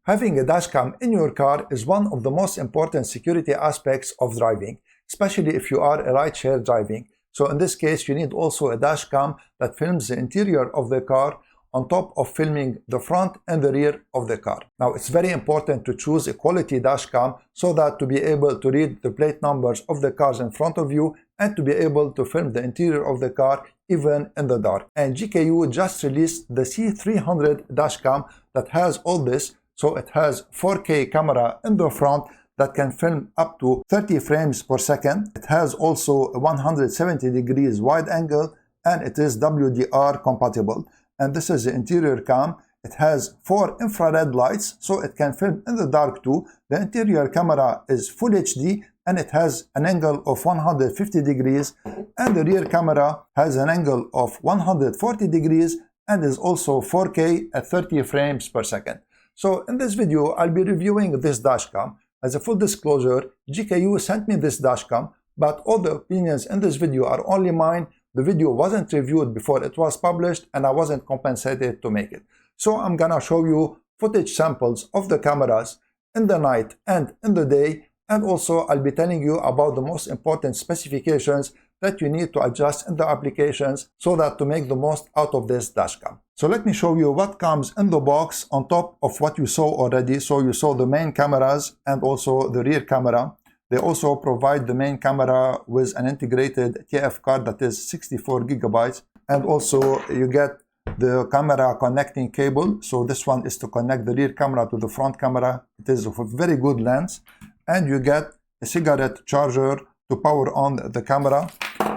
Having a dashcam in your car is one of the most important security aspects of driving, especially if you are a rideshare driving. So in this case, you need also a dashcam that films the interior of the car on top of filming the front and the rear of the car. Now, it's very important to choose a quality dashcam so that to be able to read the plate numbers of the cars in front of you and to be able to film the interior of the car even in the dark. And GKU just released the C300 dashcam that has all this. So it has 4K camera in the front that can film up to 30 frames per second. It has also a 170 degrees wide angle and it is WDR compatible. And this is the interior cam. It has 4 infrared lights, so it can film in the dark too. The interior camera is Full HD and it has an angle of 150 degrees. And the rear camera has an angle of 140 degrees and is also 4K at 30 frames per second. So in this video, I'll be reviewing this dashcam. As a full disclosure, GKU sent me this dashcam, but all the opinions in this video are only mine. The video wasn't reviewed before it was published and I wasn't compensated to make it. So I'm gonna show you footage samples of the cameras in the night and in the day, and also I'll be telling you about the most important specifications that you need to adjust in the applications so that to make the most out of this dashcam. So let me show you what comes in the box on top of what you saw already. So you saw the main cameras and also the rear camera. They also provide the main camera with an integrated TF card that is 64 gigabytes. And also you get the camera connecting cable. So this one is to connect the rear camera to the front camera. It is of a very good length. And you get a cigarette charger to power on the camera.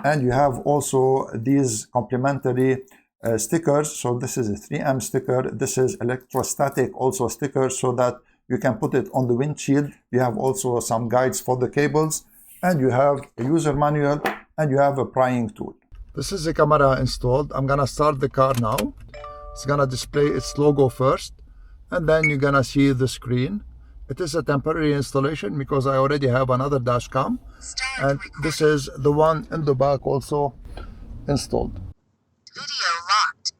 And you have also these complementary stickers. So this is a 3M sticker. This is electrostatic also sticker so that you can put it on the windshield. You have also some guides for the cables, and you have a user manual, and you have a prying tool. This is the camera installed. I'm gonna start the car now. It's gonna display its logo first, and then you're gonna see the screen. It is a temporary installation because I already have another dashcam, and this is the one in the back also installed. Video locked.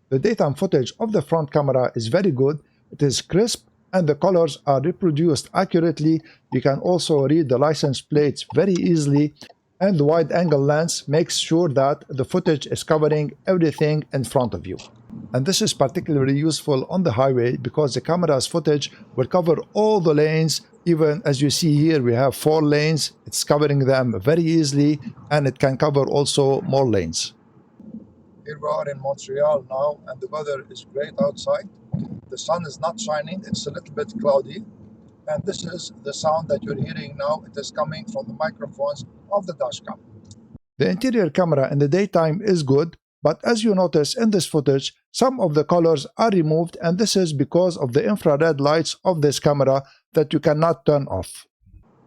The daytime footage of the front camera is very good. It is crisp and the colors are reproduced accurately. You can also read the license plates very easily, and the wide angle lens makes sure that the footage is covering everything in front of you. And this is particularly useful on the highway because the camera's footage will cover all the lanes. Even as you see here, we have 4 lanes. It's covering them very easily, and it can cover also more lanes. Here we are in Montreal now, and the weather is great outside. The sun is not shining, it's a little bit cloudy. And this is the sound that you're hearing now. It is coming from the microphones of the dashcam. The interior camera in the daytime is good, but as you notice in this footage, some of the colors are removed, and this is because of the infrared lights of this camera that you cannot turn off.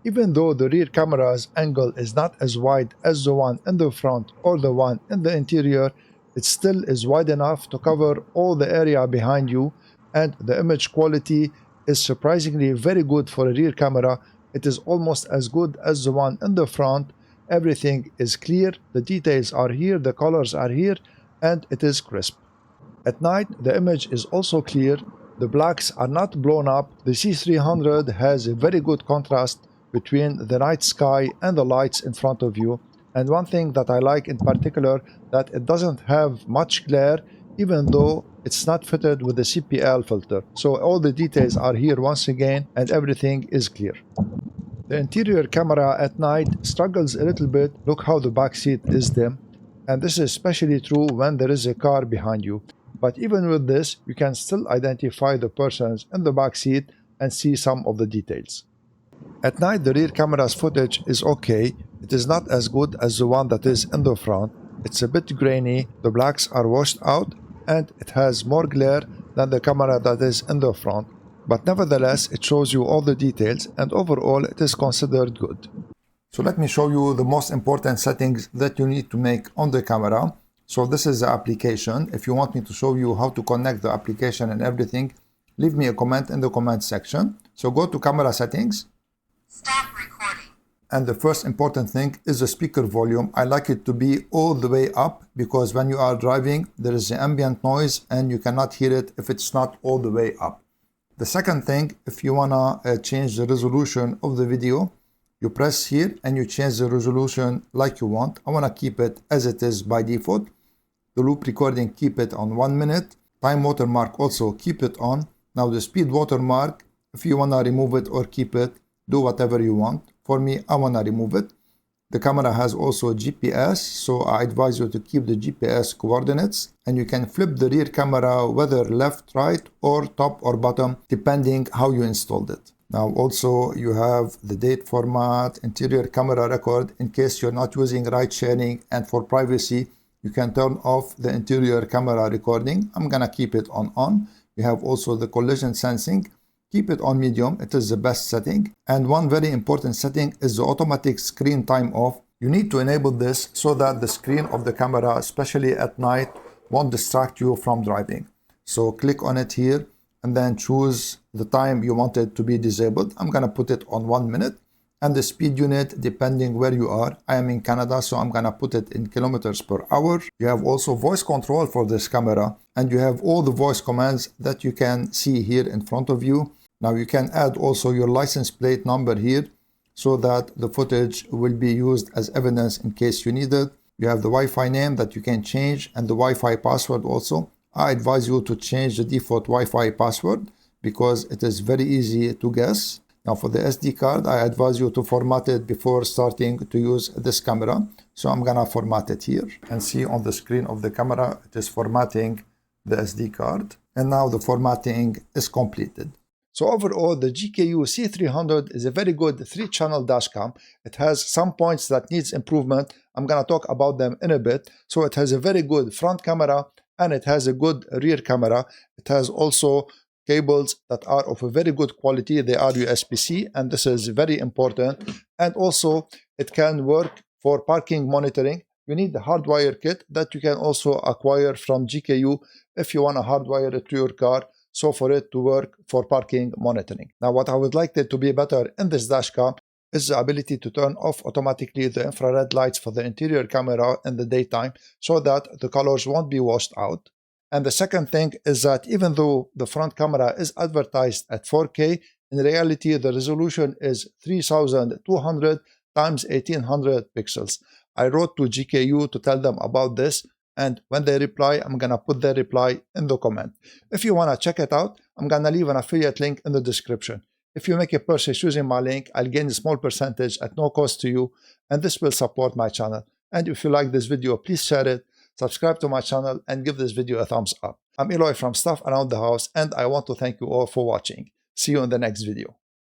Even though the rear camera's angle is not as wide as the one in the front or the one in the interior, it still is wide enough to cover all the area behind you, and the image quality is surprisingly very good for a rear camera. It is almost as good as the one in the front. Everything is clear, the details are here, the colors are here, and it is crisp. At night, the image is also clear. The blacks are not blown up. The C300 has a very good contrast between the night sky and the lights in front of you. And one thing that I like in particular, that it doesn't have much glare, even though it's not fitted with the CPL filter. So all the details are here once again, and everything is clear. The interior camera at night struggles a little bit. Look how the back seat is dim. And this is especially true when there is a car behind you. But even with this, you can still identify the persons in the back seat and see some of the details. At night, the rear camera's footage is okay. It is not as good as the one that is in the front. It's a bit grainy, the blacks are washed out, and it has more glare than the camera that is in the front. But nevertheless, it shows you all the details, and overall it is considered good. So let me show you the most important settings that you need to make on the camera. So this is the application. If you want me to show you how to connect the application and everything, leave me a comment in the comment section. So go to camera settings. Stop recording. And the first important thing is the speaker volume. I like it to be all the way up because when you are driving, there is the ambient noise and you cannot hear it if it's not all the way up. The second thing, if you wanna change the resolution of the video, you press here and you change the resolution like you want. I wanna keep it as it is by default. The loop recording, keep it on 1 minute. Time watermark also keep it on. Now the speed watermark, if you wanna remove it or keep it, do whatever you want. For me, I wanna remove it. The camera has also GPS, so I advise you to keep the GPS coordinates, and you can flip the rear camera whether left, right, or top or bottom, depending how you installed it. Now also you have the date format, interior camera record in case you're not using ride sharing, and for privacy you can turn off the interior camera recording. I'm gonna keep it on. We have also the collision sensing. Keep it on medium, it is the best setting. And one very important setting is the automatic screen time off. You need to enable this so that the screen of the camera, especially at night, won't distract you from driving. So click on it here and then choose the time you want it to be disabled. I'm gonna put it on 1 minute. And the speed unit, depending where you are. I am in Canada, so I'm gonna put it in kilometers per hour. You have also voice control for this camera, and you have all the voice commands that you can see here in front of you. Now you can add also your license plate number here so that the footage will be used as evidence in case you need it. You have the Wi-Fi name that you can change and the Wi-Fi password also. I advise you to change the default Wi-Fi password because it is very easy to guess. Now for the SD card, I advise you to format it before starting to use this camera. So I'm gonna format it here and see on the screen of the camera, it is formatting the SD card. And now the formatting is completed. So overall, the GKU C300 is a very good 3-channel dashcam. It has some points that needs improvement. I'm gonna talk about them in a bit. So it has a very good front camera and it has a good rear camera. It has also cables that are of a very good quality. They are USB-C and this is very important. And also it can work for parking monitoring. You need the hardwire kit that you can also acquire from GKU if you wanna hardwire it to your car. So for it to work for parking monitoring. Now what I would like it to be better in this dashcam is the ability to turn off automatically the infrared lights for the interior camera in the daytime so that the colors won't be washed out. And the second thing is that even though the front camera is advertised at 4K, in reality the resolution is 3200 times 1800 pixels. I wrote to GKU to tell them about this, and when they reply, I'm gonna put their reply in the comment. If you wanna check it out, I'm gonna leave an affiliate link in the description. If you make a purchase using my link, I'll gain a small percentage at no cost to you, and this will support my channel. And if you like this video, please share it, subscribe to my channel, and give this video a thumbs up. I'm Eloy from Stuff Around the House, and I want to thank you all for watching. See you in the next video.